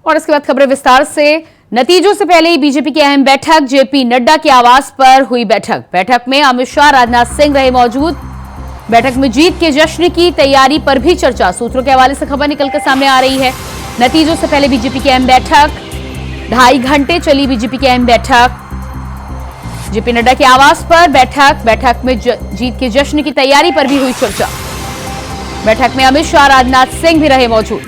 और इसके बाद खबरें विस्तार से। नतीजों से पहले ही बीजेपी की अहम बैठक, जेपी नड्डा के आवास पर हुई बैठक में अमित शाह, राजनाथ सिंह रहे मौजूद। बैठक में जीत के जश्न की तैयारी पर भी चर्चा। सूत्रों के हवाले से खबर निकलकर सामने आ रही है। नतीजों से पहले बीजेपी की अहम बैठक, 2.5 घंटे चली बीजेपी की अहम बैठक। जेपी नड्डा के आवास पर बैठक में जीत के जश्न की तैयारी पर भी हुई चर्चा। बैठक में अमित शाह, राजनाथ सिंह भी रहे मौजूद।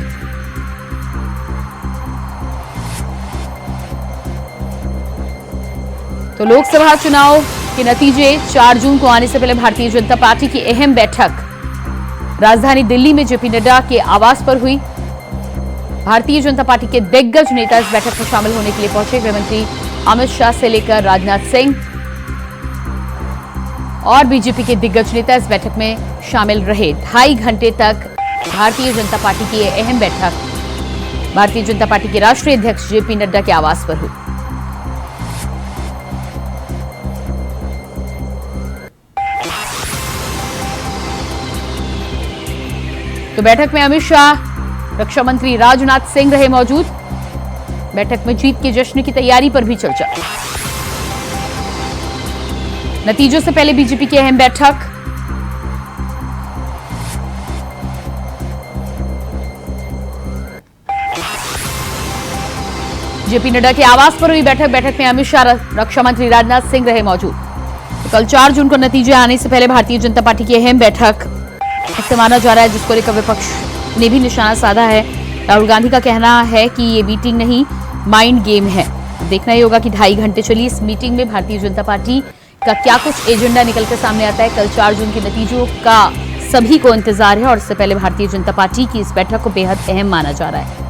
तो लोकसभा चुनाव के नतीजे 4 जून को आने से पहले भारतीय जनता पार्टी की अहम बैठक राजधानी दिल्ली में जेपी नड्डा के आवास पर हुई। भारतीय जनता पार्टी के दिग्गज नेता इस बैठक में शामिल होने के लिए पहुंचे। गृहमंत्री अमित शाह से लेकर राजनाथ सिंह और बीजेपी के दिग्गज नेता इस बैठक में शामिल रहे। 2.5 घंटे तक भारतीय जनता पार्टी की अहम बैठक भारतीय जनता पार्टी के राष्ट्रीय अध्यक्ष जेपी नड्डा के आवास पर हुई। तो बैठक में अमित शाह, रक्षा मंत्री राजनाथ सिंह रहे मौजूद। बैठक में जीत के जश्न की तैयारी पर भी चर्चा। नतीजों से पहले बीजेपी की अहम बैठक, जेपी नड्डा के आवास पर हुई बैठक में अमित शाह, रक्षा मंत्री राजनाथ सिंह रहे मौजूद। तो कल 4 जून को नतीजे आने से पहले भारतीय जनता पार्टी की अहम बैठक ऐसे माना जा रहा है, जिसको लेकर विपक्ष ने भी निशाना साधा है। राहुल गांधी का कहना है कि ये मीटिंग नहीं, माइंड गेम है। देखना ही होगा कि 2.5 घंटे चली इस मीटिंग में भारतीय जनता पार्टी का क्या कुछ एजेंडा निकलकर सामने आता है। कल 4 जून के नतीजों का सभी को इंतजार है और इससे पहले भारतीय जनता पार्टी की इस बैठक को बेहद अहम माना जा रहा है।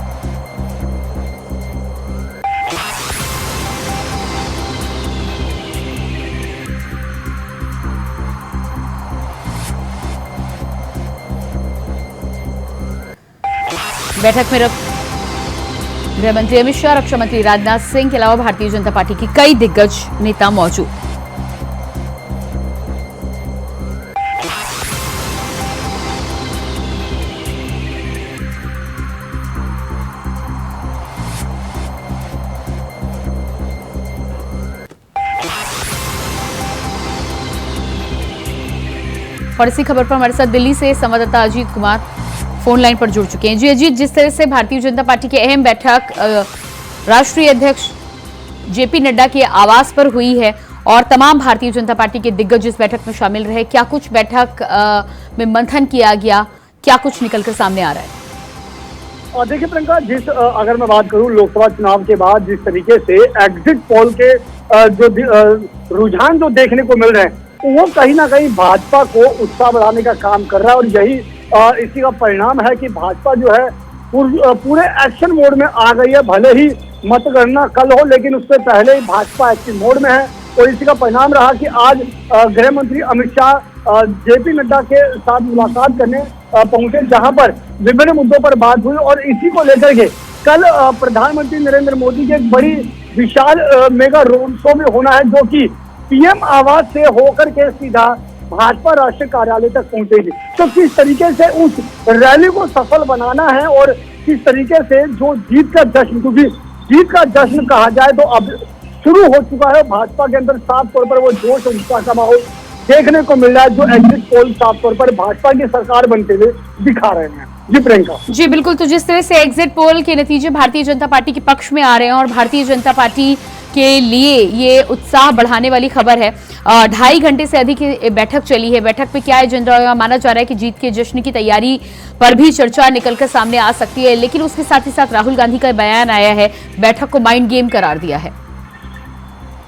बैठक में गृहमंत्री अमित शाह, रक्षा मंत्री राजनाथ सिंह के अलावा भारतीय जनता पार्टी की कई दिग्गज नेता मौजूद। और इसी खबर पर हमारे साथ दिल्ली से संवाददाता अजीत कुमार फोन लाइन पर जुड़ चुके हैं। जी अजीत, जिस तरह से भारतीय जनता पार्टी की अहम बैठक राष्ट्रीय अध्यक्ष जेपी नड्डा के आवास पर हुई है और तमाम भारतीय जनता पार्टी के दिग्गज इस बैठक में शामिल रहे, क्या कुछ बैठक में मंथन किया गया, क्या कुछ निकलकर सामने आ रहा है? और देखिए प्रियंका, अगर मैं बात करूं लोकसभा चुनाव के बाद जिस तरीके से एग्जिट पोल के जो रुझान जो देखने को मिल रहे हैं, वो कहीं ना कहीं भाजपा को उत्साह बढ़ाने का काम कर रहा है। और यही इसी का परिणाम है कि भाजपा जो है पूरे एक्शन मोड में आ गई है। भले ही मतगणना कल हो, लेकिन उससे पहले ही भाजपा एक्शन मोड में है। और इसी का परिणाम रहा कि आज गृह मंत्री अमित शाह जेपी नड्डा के साथ मुलाकात करने पहुंचे, जहां पर विभिन्न मुद्दों पर बात हुई। और इसी को लेकर के कल प्रधानमंत्री नरेंद्र मोदी के एक बड़ी विशाल मेगा रोड शो में होना है, जो कि पीएम आवास से होकर के सीधा भाजपा राष्ट्रीय कार्यालय तक पहुंचेगी। तो किस तरीके से उस रैली को सफल बनाना है और किस तरीके से जो जीत का जश्न, क्योंकि जीत का जश्न कहा जाए तो अब शुरू हो चुका है। भाजपा के अंदर साफ तौर पर वो जोश और उत्साह का माहौल देखने को मिल रहा है, जो एग्जिट पोल साफ तौर पर भाजपा की सरकार बनते हुए दिखा रहे हैं। जी प्रियंका। जी बिल्कुल, तो जिस तरह से एग्जिट पोल के नतीजे भारतीय जनता पार्टी के पक्ष में आ रहे हैं और भारतीय जनता पार्टी के लिए ये उत्साह बढ़ाने वाली खबर है। 2.5 घंटे से अधिक बैठक चली है। बैठक में क्या एजेंडा होगा? माना जा रहा है कि जीत के जश्न की तैयारी पर भी चर्चा निकलकर सामने आ सकती है, लेकिन उसके साथ ही साथ राहुल गांधी का बयान आया है, बैठक को माइंड गेम करार दिया है।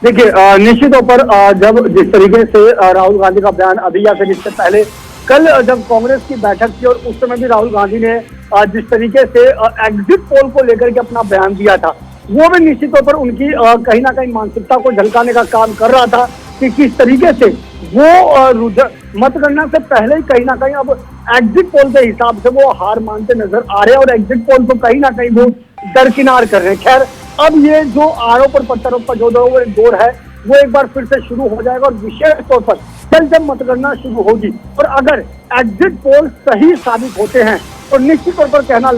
देखिए निश्चित तौर पर जब जिस तरीके से राहुल गांधी का बयान अभी या फिर इससे पहले कल जब कांग्रेस की बैठक थी और उस समय भी राहुल गांधी ने जिस तरीके से एग्जिट पोल को लेकर के अपना बयान दिया था, वो भी निश्चित तौर पर उनकी कहीं ना कहीं मानसिकता को झलकाने का काम कर रहा था कि किस तरीके से वो मतगणना से पहले ही कहीं ना कहीं अब एग्जिट पोल के हिसाब से वो हार मानते नजर आ रहे हैं और एग्जिट पोल को कहीं ना कहीं वो दरकिनार कर रहे हैं। खैर, अब ये जो आरोप और प्रत्यारोप का जो दौर है वो एक बार फिर से शुरू हो जाएगा और विशेष तौर पर कल जब मतगणना शुरू होगी और अगर एग्जिट पोल सही साबित होते हैं तो निश्चित तौर पर कहना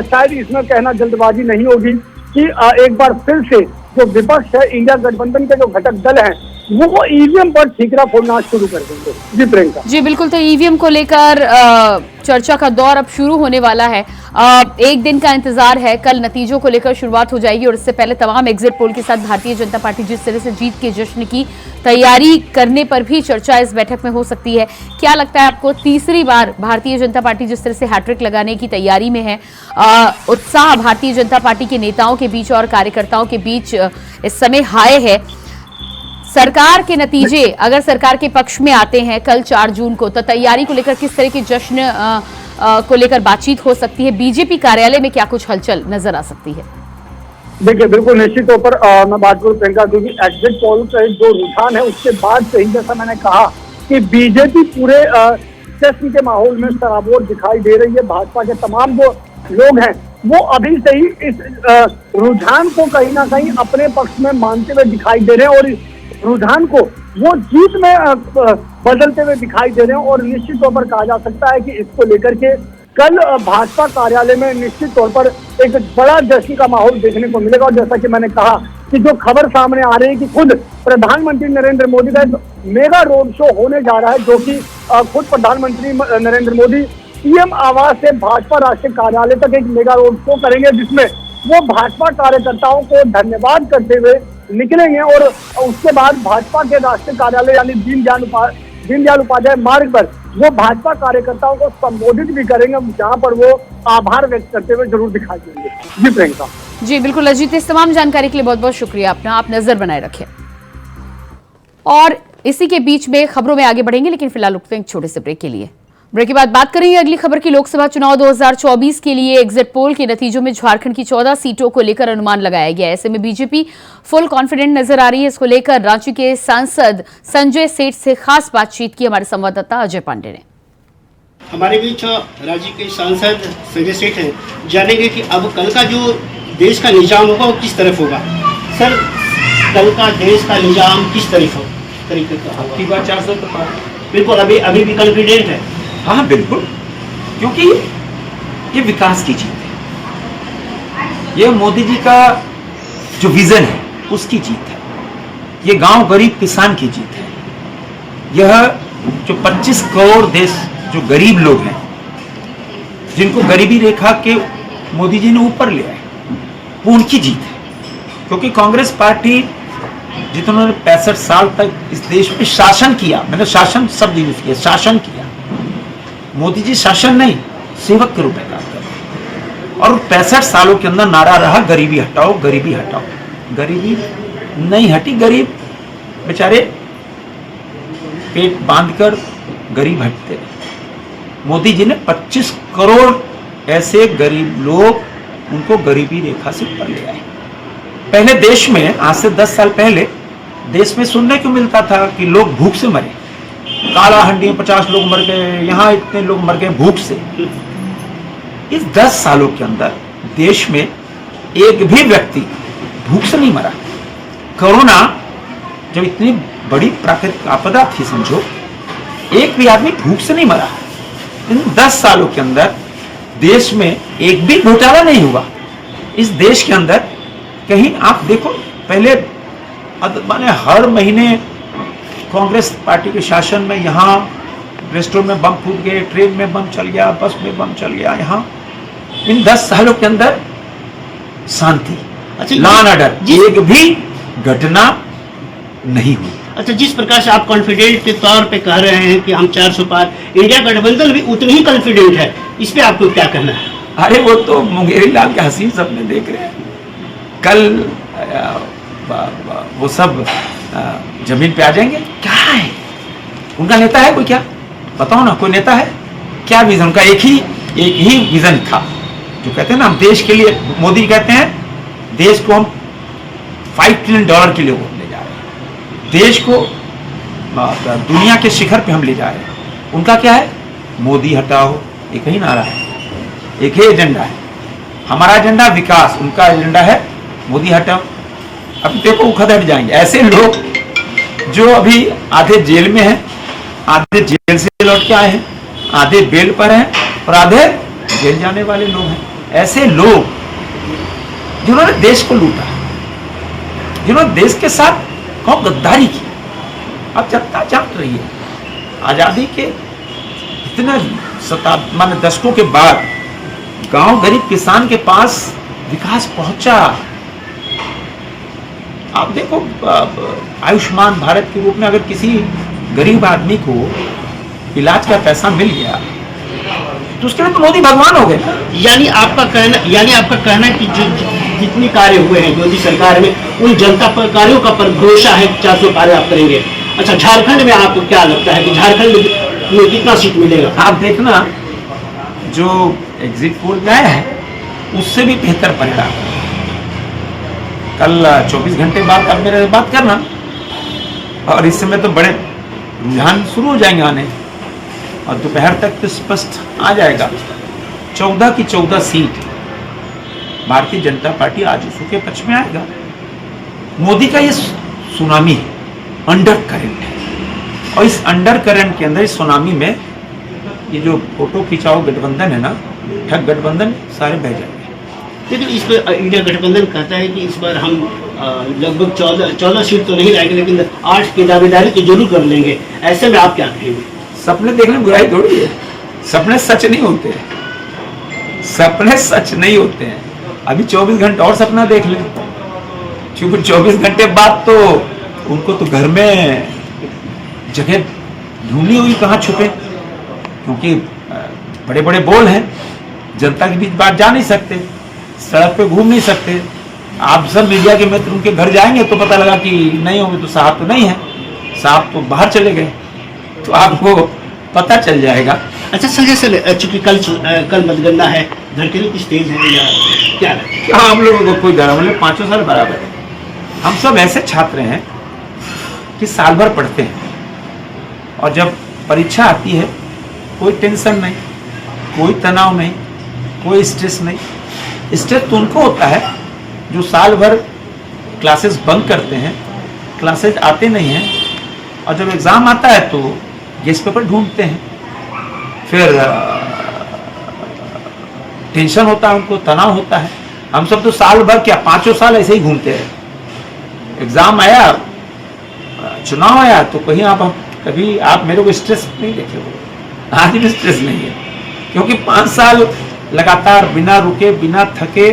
शायद इसमें कहना जल्दबाजी नहीं होगी कि एक बार फिर से जो विपक्ष है, इंडिया गठबंधन के जो घटक दल हैं, वो ईवीएम पर ठीकरा फोड़ना शुरू कर देंगे। जी प्रियंका। जी बिल्कुल, तो ईवीएम को लेकर चर्चा का दौर अब शुरू होने वाला है। एक दिन का इंतजार है, कल नतीजों को लेकर शुरुआत हो जाएगी और इससे पहले तमाम एग्जिट पोल के साथ भारतीय जनता पार्टी जिस तरह से जीत के जश्न की तैयारी करने पर भी चर्चा इस बैठक में हो सकती है। क्या लगता है आपको, तीसरी बार भारतीय जनता पार्टी जिस तरह से हैट्रिक लगाने की तैयारी में है, उत्साह भारतीय जनता पार्टी के नेताओं के बीच और कार्यकर्ताओं के बीच इस समय हाई है। सरकार के नतीजे अगर सरकार के पक्ष में आते हैं कल 4 जून को, तो तैयारी को लेकर किस तरह के जश्न को लेकर बातचीत हो सकती है? बीजेपी कार्यालय में क्या कुछ हलचल नजर आ सकती है? देखिए, बिल्कुल निश्चित तौर पर मैं बात करूं प्रियंका, क्योंकि एग्जिट पोल का जो रुझान है उसके बाद से ही, जैसा मैंने कहा कि बीजेपी पूरे जश्न के माहौल में सराबोर दिखाई दे रही है। भाजपा के तमाम जो लोग हैं वो अभी से ही इस रुझान को कहीं ना कहीं अपने पक्ष में मानते हुए दिखाई दे रहे हैं और इस रुझान को वो जीत में बदलते हुए दिखाई दे रहे हैं। और निश्चित तौर पर कहा जा सकता है कि इसको लेकर के कल भाजपा कार्यालय में निश्चित तौर पर एक बड़ा जश्न का माहौल देखने को मिलेगा। और जैसा कि मैंने कहा कि जो खबर सामने आ रही है कि खुद प्रधानमंत्री नरेंद्र मोदी का मेगा रोड शो होने जा रहा है, जो कि खुद प्रधानमंत्री नरेंद्र मोदी पीएम आवास से भाजपा राष्ट्रीय कार्यालय तक एक मेगा रोड शो करेंगे, जिसमें वो भाजपा कार्यकर्ताओं को धन्यवाद करते हुए निकलेंगे और उसके बाद भाजपा के राष्ट्रीय कार्यालय यानी दीनदयाल उपाध्याय मार्ग पर वो भाजपा कार्यकर्ताओं को संबोधित भी करेंगे, जहां पर वो आभार व्यक्त करते हुए जरूर दिखाई देंगे। जी प्रियंका। जी बिल्कुल अजीत, इस तमाम जानकारी के लिए बहुत बहुत शुक्रिया अपना, आप नजर बनाए रखें। और इसी के बीच में खबरों में आगे बढ़ेंगे, लेकिन फिलहाल रुकते हैं एक छोटे से ब्रेक के लिए। ब्रेक के बाद बात करेंगे अगली खबर की। लोकसभा चुनाव 2024 के लिए एग्जिट पोल के नतीजों में झारखंड की 14 सीटों को लेकर अनुमान लगाया गया है। ऐसे में बीजेपी फुल कॉन्फिडेंट नजर आ रही है। इसको लेकर रांची के सांसद संजय सेठ से खास बातचीत की हमारे संवाददाता अजय पांडे ने। हमारे बीच राज्य के सांसद संजय सेठ हैं, जानेंगे कि अब कल का जो देश का निजाम होगा वो किस तरफ होगा। सर, कल का देश का निजाम किस तरीके का? आपकी बात 400 बिल्कुल, अभी भी कॉन्फिडेंट है। हाँ बिल्कुल, क्योंकि ये विकास की जीत है, ये मोदी जी का जो विजन है उसकी जीत है, ये गांव गरीब किसान की जीत है, यह जो 25 करोड़ देश जो गरीब लोग हैं, जिनको गरीबी रेखा के मोदी जी ने ऊपर ले आए, वो उनकी जीत है। क्योंकि कांग्रेस पार्टी जिन्होंने 65 साल तक इस देश पे शासन किया, मैंने शासन शब्द यूज किया, शासन किया, मोदी जी शासन नहीं सेवक के रूप में काम कर रहे। और 65 सालों के अंदर नारा रहा गरीबी हटाओ, गरीबी हटाओ। गरीबी नहीं हटी, गरीब बेचारे पेट बांधकर गरीब हटते। मोदी जी ने 25 करोड़ ऐसे गरीब लोग, उनको गरीबी रेखा से ऊपर ले आए। पहले देश में, आज से 10 साल पहले देश में सुनने को मिलता था कि लोग भूख से मरे, काला हंडी में 50 लोग मर गए, यहाँ इतने लोग मर गए भूख से। इस 10 सालों के अंदर देश में एक भी व्यक्ति भूख से नहीं मरा। कोरोना जब इतनी बड़ी प्राकृतिक आपदा थी, समझो, एक भी आदमी भूख से नहीं मरा। इन 10 सालों के अंदर देश में एक भी घोटाला नहीं हुआ। इस देश के अंदर कहीं आप देखो, पहले माने हर महीने कांग्रेस पार्टी के शासन में यहाँ रेस्टोरेंट में बम फूट गए, ट्रेन में बम चल गया, बस में बम चल गया। यहाँ इन 10 सालों के अंदर शांति, लॉ एंड ऑर्डर, एक भी घटना नहीं हुई। अच्छा, जिस प्रकार से आप कॉन्फिडेंट के तौर पे कह रहे हैं कि हम 400 पार, इंडिया गठबंधन भी उतनी ही कॉन्फिडेंट है, इस पे आपको क्या कहना है? अरे वो तो मुंगेरी लाल के हसीन सपने देख रहे हैं। कल वो सब जमीन पे आ जाएंगे। क्या है उनका नेता है कोई? क्या बताओ ना, कोई नेता है क्या? विजन उनका एक ही विजन था, जो कहते हैं ना हम देश के लिए, मोदी कहते हैं देश को हम $5 ट्रिलियन के लिए ले जा रहे हैं, देश को दुनिया के शिखर पे हम ले जा रहे हैं। उनका क्या है? मोदी हटाओ, एक ही नारा है, एक ही एजेंडा है। हमारा एजेंडा विकास, उनका एजेंडा है मोदी हटाओ। अब देखो उखड़ हट जाएंगे ऐसे लोग जो अभी आधे जेल में हैं, आधे जेल से लौट के आए हैं, आधे बेल पर हैं और आधे जेल जाने वाले लोग हैं। ऐसे लोग जिन्होंने देश को लूटा, जिन्होंने देश के साथ कौन गद्दारी की, अब जनता जान रही है। आजादी के इतने माने दशकों के बाद गांव गरीब किसान के पास विकास पहुंचा। आप देखो, आयुष्मान भारत के रूप में अगर किसी गरीब आदमी को इलाज का पैसा मिल गया तो उसके लिए तो मोदी भगवान हो गए। यानी आपका कहना है कि जो जितने कार्य हुए हैं मोदी सरकार में, उन जनता पर कार्यों का पर भरोसा है 400 कार्य आप करेंगे। अच्छा, झारखंड में आपको क्या लगता है कि झारखंड में कितना सीट मिलेगा? आप देखना, जो एग्जिट पोल आया है उससे भी बेहतर परिणाम। कल 24 घंटे बाद आप मेरे से बात करना, और इस समय तो बड़े रुझान शुरू हो जाएंगे आने, और दोपहर तक तो स्पष्ट आ जाएगा। 14 की 14 सीट भारतीय जनता पार्टी आजसू के पक्ष में आएगा। मोदी का ये सुनामी है, अंडर करंट है, और इस अंडर करंट के अंदर, इस सुनामी में ये जो फोटो खिंचाओ गठबंधन है ना, ठग गठबंधन, सारे बह जाएंगे। लेकिन इस पर इंडिया गठबंधन कहता है कि इस बार हम लगभग 14 सीट तो नहीं लाएंगे, लेकिन 8 की दावेदारी तो जरूर कर लेंगे। ऐसे में आप क्या कहेंगे? सपने देखने में बुराई थोड़ी है, सपने सच नहीं होते हैं, सपने सच नहीं होते हैं। अभी 24 घंटे और सपना देख ले, क्योंकि 24 घंटे बाद तो उनको तो घर में जगह ढूंढनी हुई, कहाँ छुपे, क्योंकि बड़े बड़े बोल हैं, जनता के बीच बात जा नहीं सकते, सड़क पे घूम नहीं सकते। आप सब मीडिया के मित्र उनके घर जाएंगे तो पता लगा कि नहीं होंगे, तो साहब तो नहीं है, साहब तो बाहर चले गए, तो आपको पता चल जाएगा। अच्छा संजय सर, चूंकि कल मतगणना है, धड़कने की स्टेज है या क्या है? क्या हम लोगों को कोई डर? हम लोग 5 साल बराबर है। हम सब ऐसे छात्र हैं कि साल भर पढ़ते हैं, और जब परीक्षा आती है कोई टेंशन नहीं, कोई तनाव नहीं, कोई स्ट्रेस नहीं। स्ट्रेस तो उनको होता है जो साल भर क्लासेस बंक करते हैं, क्लासेस आते नहीं हैं, और जब एग्ज़ाम आता है तो गेस्ट पेपर ढूंढते हैं, फिर टेंशन होता है उनको, तनाव होता है। हम सब तो साल भर क्या 5 साल ऐसे ही घूमते हैं। एग्ज़ाम आया, चुनाव आया, तो कहीं कभी आप मेरे को स्ट्रेस नहीं देखे हो। आज भी स्ट्रेस नहीं है, क्योंकि 5 साल लगातार बिना रुके बिना थके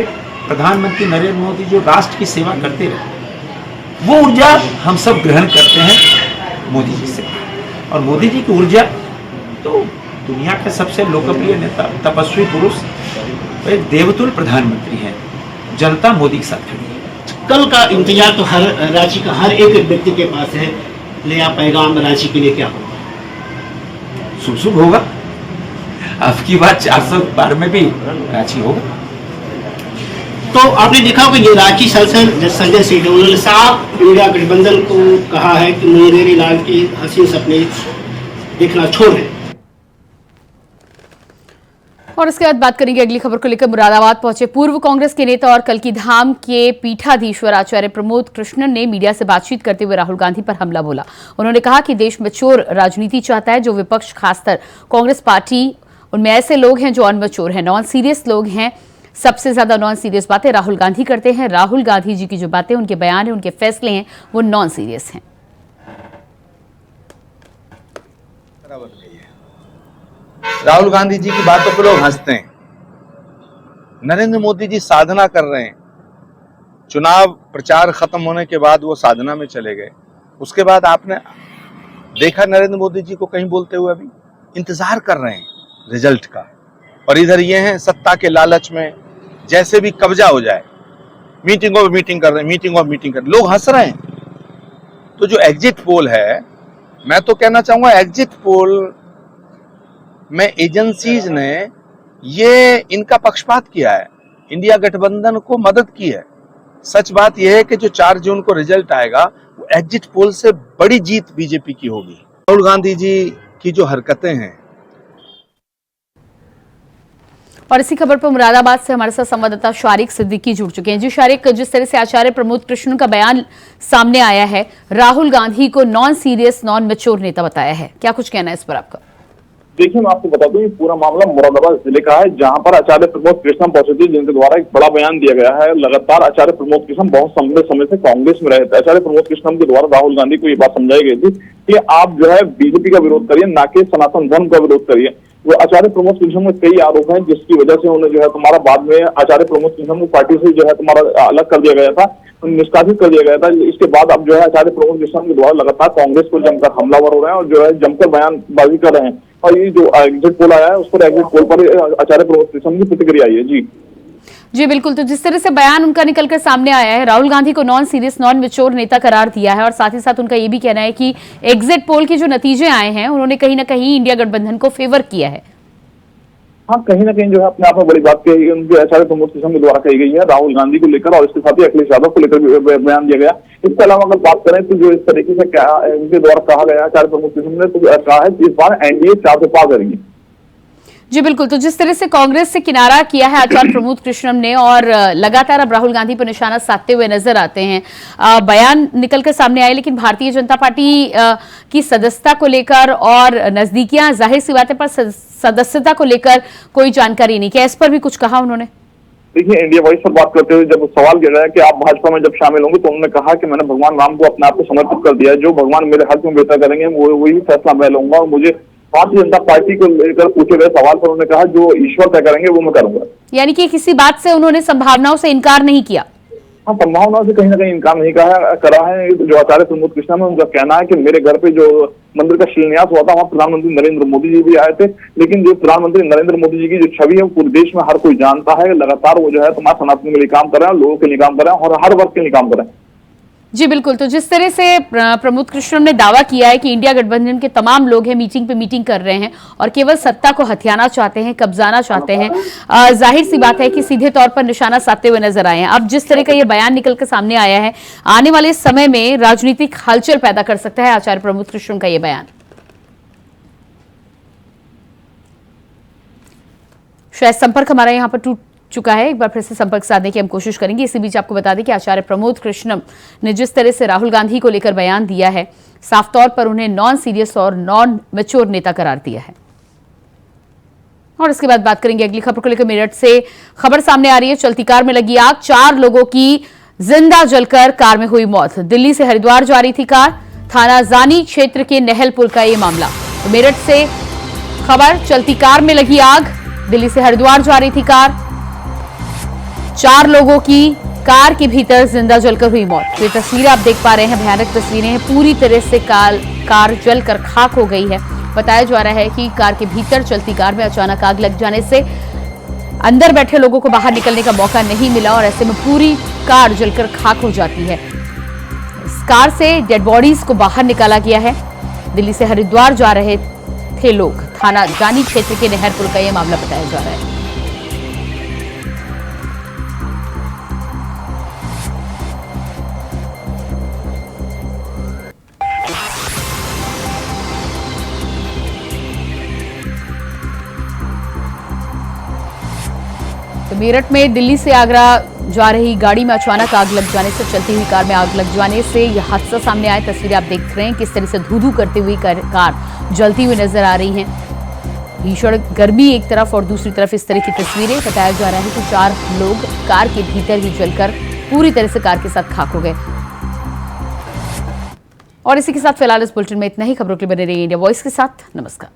प्रधानमंत्री नरेंद्र मोदी जो राष्ट्र की सेवा करते रहे, वो ऊर्जा हम सब ग्रहण करते हैं मोदी जी से। और मोदी जी की ऊर्जा तो दुनिया के सबसे लोकप्रिय नेता, तपस्वी पुरुष, एक देवतुल्य प्रधानमंत्री हैं। जनता मोदी के साथ खड़ी है। कल का इंतजार तो हर रांची का हर एक व्यक्ति के पास है। नया पैगाम रांची के लिए क्या होगा? शुभ शुभ होगा। अब की बात 412 में भी रांची होगा। तो आपने देखा होगा ये रांची सांसद संजय सिंह, उन्होंने साफ इंडिया गठबंधन को कहा है कि मुंगेरी लाल की हसीन सपने देखना छोड़ दें। और इसके बाद बात करेंगे अगली खबर को लेकर। मुरादाबाद पहुंचे पूर्व कांग्रेस के नेता और कल्की धाम के पीठाधीश्वर आचार्य प्रमोद कृष्णन ने मीडिया से बातचीत करते हुए राहुल गांधी पर हमला बोला। उन्होंने कहा कि देश मैच्योर राजनीति चाहता है, जो विपक्ष खासकर कांग्रेस पार्टी, उनमें ऐसे लोग हैं जो अनमैच्योर हैं, नॉन सीरियस लोग हैं। सबसे ज्यादा नॉन सीरियस बातें राहुल गांधी करते हैं। राहुल गांधी जी की जो बातें, उनके बयान हैं, उनके फैसले हैं, वो नॉन सीरियस हैं। राहुल गांधी जी की बातों पर लोग हंसते हैं। नरेंद्र मोदी जी साधना कर रहे हैं। चुनाव प्रचार खत्म होने के बाद वो साधना में चले गए। उसके बाद आपने देखा नरेंद्र मोदी जी को कहीं बोलते हुए? अभी इंतजार कर रहे हैं रिजल्ट का। और इधर ये हैं सत्ता के लालच में, जैसे भी कब्जा हो जाए, मीटिंगों में मीटिंग कर रहे हैं, मीटिंगों में मीटिंग कर रहे हैं, लोग हंस रहे हैं। तो जो एग्जिट पोल है, मैं तो कहना चाहूंगा एग्जिट पोल में एजेंसीज ने ये इनका पक्षपात किया है, इंडिया गठबंधन को मदद की है। सच बात यह है कि जो 4 जून को रिजल्ट आएगा वो एग्जिट पोल से बड़ी जीत बीजेपी की होगी। राहुल गांधी जी की जो हरकतें हैं, और इसी खबर पर मुरादाबाद से हमारे साथ संवाददाता शारिक सिद्दीकी जुड़ चुके हैं। जी शारिक, जिस तरह से आचार्य प्रमोद कृष्ण का बयान सामने आया है, राहुल गांधी को नॉन सीरियस नॉन मैच्योर नेता बताया है, क्या कुछ कहना है इस पर आपका? देखिए, मैं आपको बता दूं, ये पूरा मामला मुरादाबाद जिले का है, जहां पर आचार्य प्रमोद कृष्ण पहुंचे थे, जिनके द्वारा एक बड़ा बयान दिया गया है। लगातार आचार्य प्रमोद कृष्ण बहुत लंबे समय से कांग्रेस में रहे थे। आचार्य प्रमोद कृष्ण के द्वारा राहुल गांधी को ये बात समझाई गई थी कि आप जो है बीजेपी का विरोध करिए, ना कि सनातन धर्म का विरोध करिए। वो आचार्य प्रमोद कृष्ण में कई आरोप हैं, जिसकी वजह से उन्हें जो है तुम्हारा बाद में आचार्य प्रमोद कृष्ण को पार्टी से जो है तुम्हारा अलग कर दिया गया था, निष्कासित कर दिया गया था। इसके बाद अब जो है आचार्य प्रमोद कृष्ण के द्वारा लगातार कांग्रेस को जमकर हमलावर हो रहे हैं और जो है जमकर बयानबाजी कर रहे हैं। और ये जो एग्जिट पोल आया है, उस पर एग्जिट पोल पर आचार्य प्रमोद कृष्ण की प्रतिक्रिया आई है। जी बिल्कुल, तो जिस तरह से बयान उनका निकलकर सामने आया है, राहुल गांधी को नॉन सीरियस नॉन मैच्योर नेता करार दिया है और साथ ही साथ उनका ये भी कहना है कि एग्जिट पोल के जो नतीजे आए हैं, उन्होंने कहीं ना कहीं इंडिया गठबंधन को फेवर किया है। हाँ, कहीं ना कहीं जो है अपने आप में बड़ी बात कही उनके आचार्य प्रमोद कृष्ण के द्वारा कही गई है राहुल गांधी को लेकर, और इसके साथ ही अखिलेश यादव को लेकर बयान दिया गया। इसके अलावा अगर बात करें तो जो इस तरीके से उनके द्वारा कहा गया आचार्य प्रमोद कृष्ण ने तो कहा है कि इस बार एनडीए 4 से पार करेगी। जी बिल्कुल, तो जिस तरह से कांग्रेस से किनारा किया है आचार्य प्रमोद कृष्णम ने और लगातार अब राहुल गांधी पर निशाना साधते हुए नजर आते हैं, बयान निकलकर सामने आए, लेकिन भारतीय जनता पार्टी की सदस्यता को लेकर और नजदीकियां, जाहिर सी बात है, पर सदस्यता को लेकर कोई जानकारी नहीं। क्या इस पर भी कुछ कहा उन्होंने? देखिए, इंडिया वॉइस पर बात करते हुए जब सवाल किया गया कि आप भाजपा में जब शामिल होंगे, तो उन्होंने कहा कि मैंने भगवान राम को अपने आप को समर्पित कर दिया है, जो भगवान मेरे हक में बेहतर करेंगे वही फैसला मैं लूंगा। और मुझे भारतीय जनता पार्टी को लेकर पूछे गए सवाल पर उन्होंने कहा जो ईश्वर तय करेंगे वो मैं करूंगा। यानी कि किसी बात से उन्होंने संभावनाओं से इनकार नहीं किया। हाँ, संभावनाओं से कहीं ना कहीं इनकार नहीं करा है। जो आचार्य प्रमोद कृष्ण में उनका कहना है कि मेरे घर पे जो मंदिर का शिलान्यास हुआ था, वहाँ प्रधानमंत्री नरेंद्र मोदी जी भी आए थे, लेकिन जो प्रधानमंत्री नरेंद्र मोदी जी की जो छवि है वो पूरे देश में हर कोई जानता है। लगातार वो जो है तुम्हारे सनातन के लिए काम कर रहे हैं, लोगों के लिए काम कर रहे हैं और हर वर्ग के लिए काम कर रहे हैं। जी बिल्कुल, तो जिस तरह से प्रमोद कृष्ण ने दावा किया है कि इंडिया गठबंधन के तमाम लोग हैं मीटिंग पे मीटिंग कर रहे हैं और केवल सत्ता को हथियाना चाहते हैं, कब्जाना चाहते हैं, जाहिर सी बात है कि सीधे तौर पर निशाना साधते हुए नजर आए हैं। अब जिस तरह का ये बयान निकल कर सामने आया है, आने वाले समय में राजनीतिक हलचल पैदा कर सकता है आचार्य प्रमोद कृष्ण का ये बयान। शायद संपर्क हमारा यहाँ पर टूट चुका है, एक बार फिर से संपर्क साधने की हम कोशिश करेंगे। इसी बीच आपको बता दें कि आचार्य प्रमोद कृष्णम ने जिस तरह से राहुल गांधी को लेकर बयान दिया है, साफ तौर पर उन्हें नॉन सीरियस और नॉन मैच्योर नेता करार दिया है। और इसके बाद बात करेंगे अगली खबर को लेकर। मेरठ से खबर सामने आ रही है, चलती कार में लगी आग, 4 लोगों की जिंदा जलकर कार में हुई मौत। दिल्ली से हरिद्वार जा रही थी कार, थाना जानी क्षेत्र के नहल पुल का ये मामला। तो मेरठ से खबर, चलती कार में लगी आग, दिल्ली से हरिद्वार जा रही थी कार, 4 लोगों की कार के भीतर जिंदा जलकर हुई मौत। ये तस्वीरें आप देख पा रहे हैं, भयानक तस्वीरें हैं, पूरी तरह से कार जलकर खाक हो गई है। बताया जा रहा है कि कार के भीतर चलती कार में अचानक आग लग जाने से अंदर बैठे लोगों को बाहर निकलने का मौका नहीं मिला और ऐसे में पूरी कार जलकर खाक हो जाती है। इस कार से डेड बॉडीज को बाहर निकाला गया है। दिल्ली से हरिद्वार जा रहे थे लोग, थाना जानी क्षेत्र के नहर पुल का यह मामला बताया जा रहा है। तो मेरठ में दिल्ली से आगरा जा रही गाड़ी में अचानक आग लग जाने से, चलती हुई कार में आग लग जाने से यह हादसा सामने आया। तस्वीरें आप देख रहे हैं, किस तरह से धू-धू करती हुई कार जलती हुई नजर आ रही है। भीषण गर्मी एक तरफ और दूसरी तरफ इस तरह की तस्वीरें। बताया जा रहा है कि 4 लोग कार के भीतर ही जलकर पूरी तरह से कार के साथ खाक हो गए। और इसी के साथ फिलहाल इस बुलेटिन में इतना ही। खबरों के लिए बने रहिए इंडिया वॉइस के साथ। नमस्कार।